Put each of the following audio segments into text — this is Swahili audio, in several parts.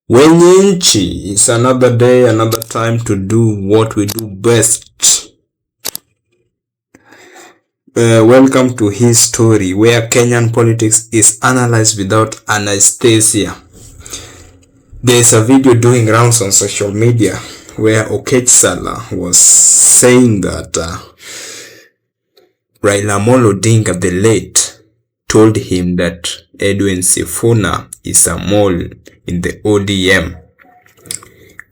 Wenye it's another day, another time to do what we do best. Welcome to HiiStory, where Kenyan politics is analyzed without anesthesia. There is a video doing rounds on social media where Oketch Salah was saying that Raila Odinga the late told him that Edwin Sifuna is a mole in the ODM.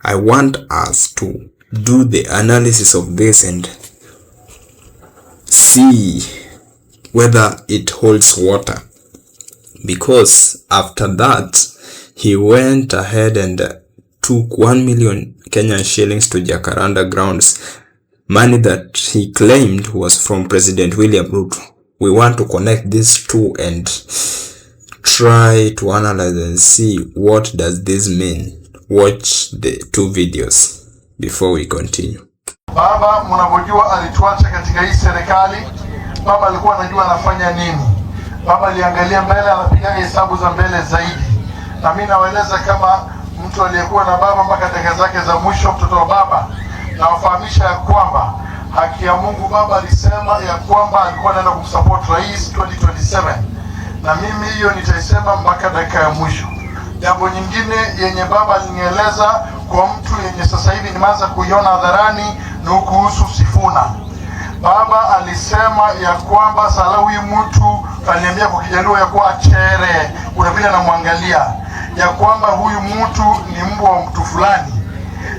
I want us to do the analysis of this and see whether it holds water, because after that he went ahead and took 1 million Kenyan shillings to Jacaranda grounds, money that he claimed was from President William Ruto. We want to connect these two and try to analyze and see what does this mean. Watch the two videos before we continue. Baba mnavojua alituacha katika hii serikali. Baba alikuwa anajua anafanya nini. Baba aliangalia mbele, anapiga hesabu za mbele zaidi. Na mimi nawaeleza kama mtu aliyekuwa na baba mpaka dakika zake za mwisho, mtoto wa baba, na wafahamisha ya kwamba haki ya Mungu, baba alisema ya kwamba alikuwa anaenda kumsupport rais 2027. Na mimi hiyo nitaisema mpaka dakika ya mwisho. Jambo nyingine yenye baba alinieleza kwa mtu yenye sasa hivi nimeanza kuiona hadharani ni kuhusu Sifuna. Baba alisema ya kwamba Salah huyu mtu aliniambia kwa Kijaluo ya kuwa chere, kuna vile anamwangalia ya kwamba huyu mtu ni mbwa wa mtu fulani.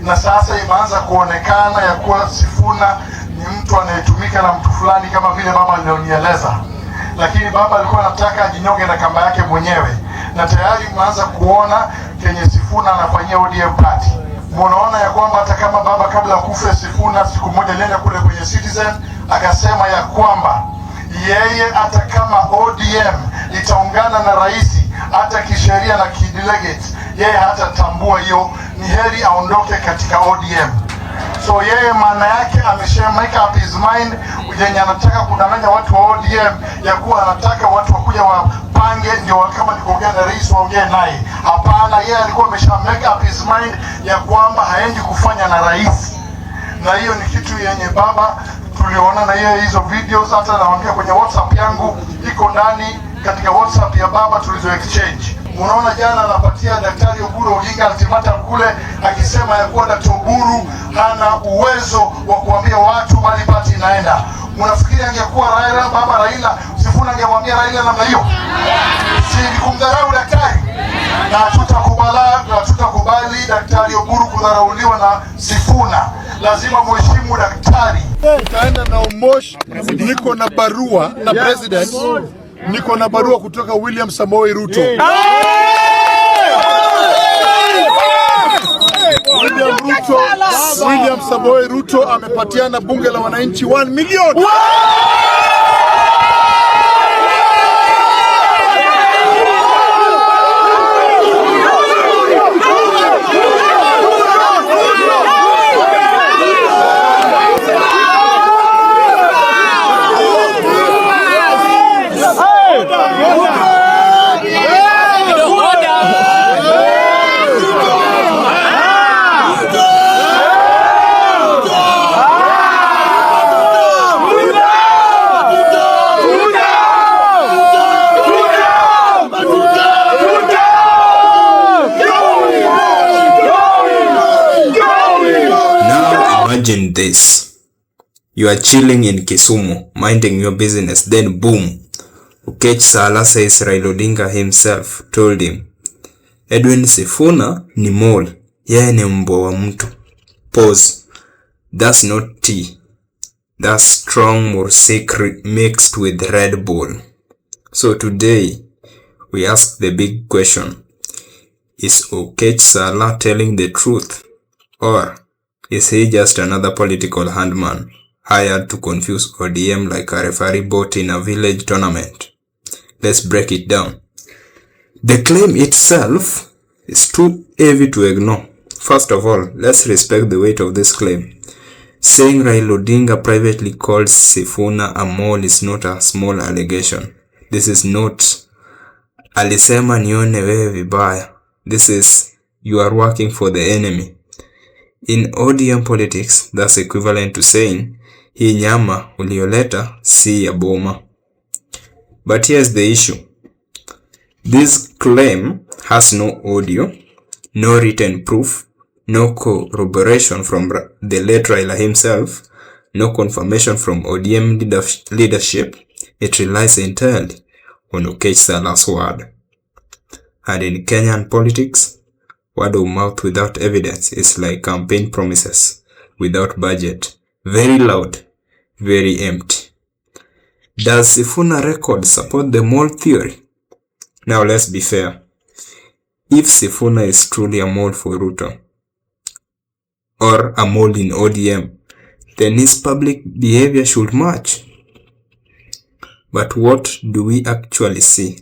Na sasa imeanza kuonekana ya kuwa Sifuna ni mtu anayetumika na mtu fulani kama vile baba alionieleza. Lakini baba alikuwa anataka ajinyonge na kamba yake mwenyewe. Na tayari mnaanza kuona kenye Sifuna anafanyia ODM party. Mnaona ya kwamba hata kama baba kabla kufa Sifuna siku moja alienda kule kwenye Citizen akasema ya kwamba yeye hata kama ODM itaungana na rais hata kisheria na kidelegate, yeye hatatambua hiyo, ni heri aondoke katika ODM. So yeye maana yake make up his mind yenye anataka kudanganya watu wa ODM ya kuwa anataka watu wakuja wapange ndio kama nikuongea na rais waongee naye. Hapana, yeye alikuwa make up his mind ya kwamba haendi kufanya na rais. Na hiyo ni kitu yenye baba tuliona na yeye hizo videos, hata naongea kwenye WhatsApp yangu iko ndani katika WhatsApp ya baba tulizo exchange. Unaona jana anapatia Daktari Odinga ultimatum kule akisema ya kuwa Daktari Oburu hana uwezo wa kuambia watu mali party inaenda. Unafikiri angekuwa baba Raila Sifuna angemwambia Raila namna hiyo? Si kumdharau daktari. Na tutakubali Daktari Oburu kudharauliwa na Sifuna. Lazima mheshimu daktari. Utaenda na Omosh, niko na barua na president. Niko na barua kutoka William Ruto. William Ruto amepatiana bunge la wananchi 1 million. Imagine this. You are chilling in Kisumu, minding your business, then boom. Oketch Salah says Raila Odinga himself told him, Edwin Sifuna ni mole, yeye ni mbwa wa mtu. Pause. That's not tea. That's strong Morsik mixed with Red Bull. So today, we ask the big question. Is Oketch Salah telling the truth? Or is he just another political handman hired to confuse ODM like a referee bot in a village tournament? Let's break it down. The claim itself is too heavy to ignore. First of all, let's respect the weight of this claim. Saying Raila Odinga privately called Sifuna a mole is not a small allegation. This is not alisema nione wewe vibaya. This is you are working for the enemy. In ODM politics, that's equivalent to saying, hii nyama ulioleta si ya boma. But here's the issue. This claim has no audio, no written proof, no corroboration from the late Raila himself, no confirmation from ODM leadership. It relies entirely on Oketch Salah's word. And in Kenyan politics, word of mouth without evidence is like campaign promises without budget. Very loud, very empty. Does Sifuna record support the mole theory? Now let's be fair. If Sifuna is truly a mole for Ruto, or a mole in ODM, then his public behavior should match. But what do we actually see?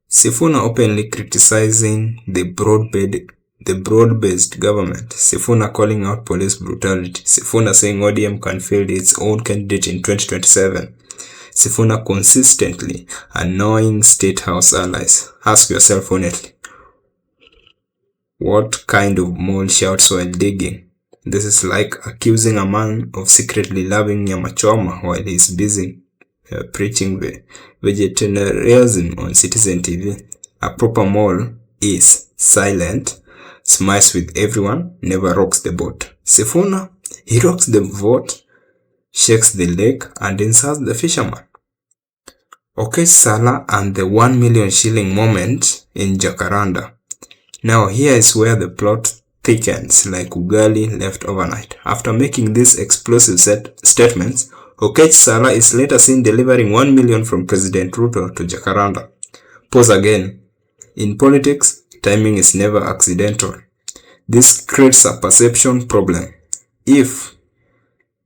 Sifuna openly criticizing the broad-based government. Sifuna calling out police brutality. Sifuna saying ODM can field its own candidate in 2027. Sifuna consistently annoying State House allies. Ask yourself honestly, what kind of mole shouts while digging? This is like accusing a man of secretly loving nyama choma while he's busy preaching vegetarianism on Citizen TV. A proper mole is silent, smiles with everyone, never rocks the boat. Sifuna, he rocks the boat, shakes the lake, and insults the fisherman. Oketch Salah and the 1 million shilling moment in Jacaranda. Now here is where the plot thickens like ugali left overnight. After making these explosive statements, Oketch Salah is later seen delivering 1 million from President Ruto to Jacaranda. Pause again. In politics, timing is never accidental. This creates a perception problem. If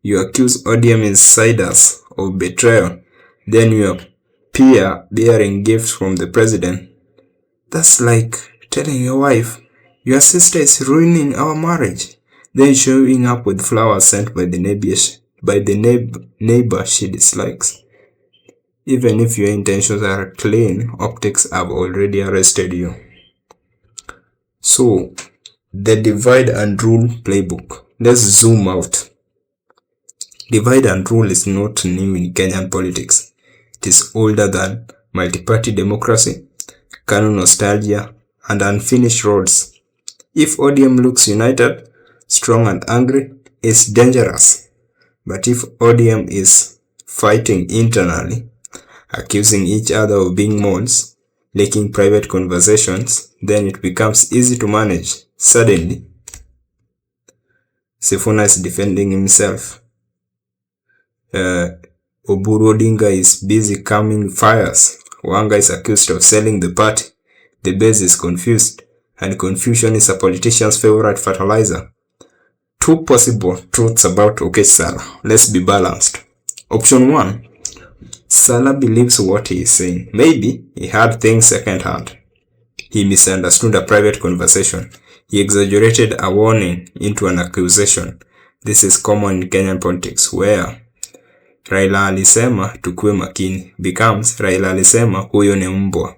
you accuse ODM insiders of betrayal, then you appear bearing gifts from the president. That's like telling your wife, your sister is ruining our marriage, then showing up with flowers sent by the neighbor she dislikes. Even if your intentions are clean, optics have already arrested you. So, the divide and rule playbook. Let's zoom out. Divide and rule is not new in Kenyan politics. It is older than multi-party democracy, canon nostalgia, and unfinished roads. If ODM looks united, strong and angry, it's dangerous. But if ODM is fighting internally, accusing each other of being moles, leaking private conversations, then it becomes easy to manage. Suddenly, Sifuna is defending himself. Odinga is busy calming fires. Wanga is accused of selling the party. The base is confused, and confusion is a politician's favorite fertilizer. Two possible truths about Oketch Salah. Let's be balanced. Option 1. Salah believes what he is saying. Maybe he heard things secondhand. He misunderstood a private conversation. He exaggerated a warning into an accusation. This is common in Kenyan politics, where Raila alisema tukue makini becomes Raila alisema huyo ni mbwa.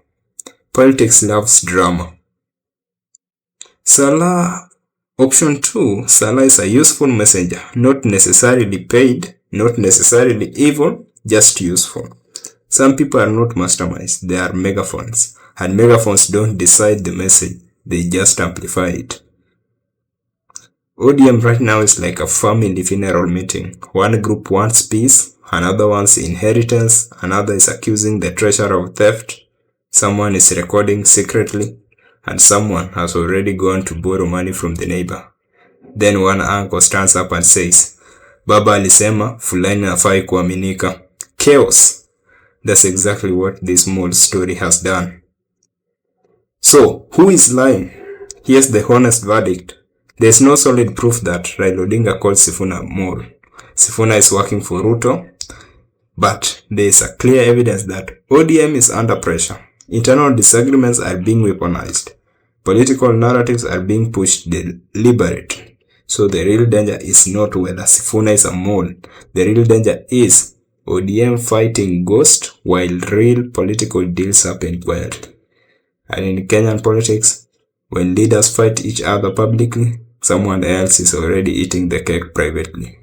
Politics loves drama. Salah. Option 2. Salah is a useful messenger, not necessarily paid, not necessarily evil, just useful. Some people are not masterminds, they are megaphones. And megaphones don't decide the message, they just amplify it. ODM right now is like a family funeral meeting. One group wants peace, another wants inheritance, another is accusing the treasurer of theft, someone is recording secretly, and someone has already gone to borrow money from the neighbor. Then one uncle stands up and says, Baba alisema, fulani hafai kuaminika. Chaos. That's exactly what this mole story has done. So, who is lying? Here's the honest verdict. There is no solid proof that Raila Odinga called Sifuna mole. Sifuna is working for Ruto, but there is a clear evidence that ODM is under pressure. Internal disagreements are being weaponized. Political narratives are being pushed deliberately. So the real danger is not whether Sifuna is a mole. The real danger is ODM fighting ghost while real political deals happen quietly. And in Kenyan politics, When leaders fight each other publicly, someone else is already eating the cake privately.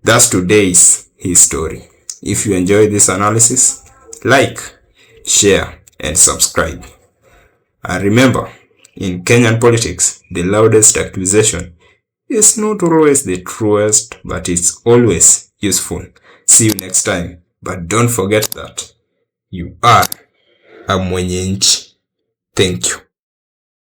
That's today's HiiStory. If you enjoy this analysis, like, share, and subscribe. And remember, in Kenyan politics, the loudest accusation is not always the truest, but it's always useful. See you next time. But don't forget that you are a mwenye nchi. Thank you.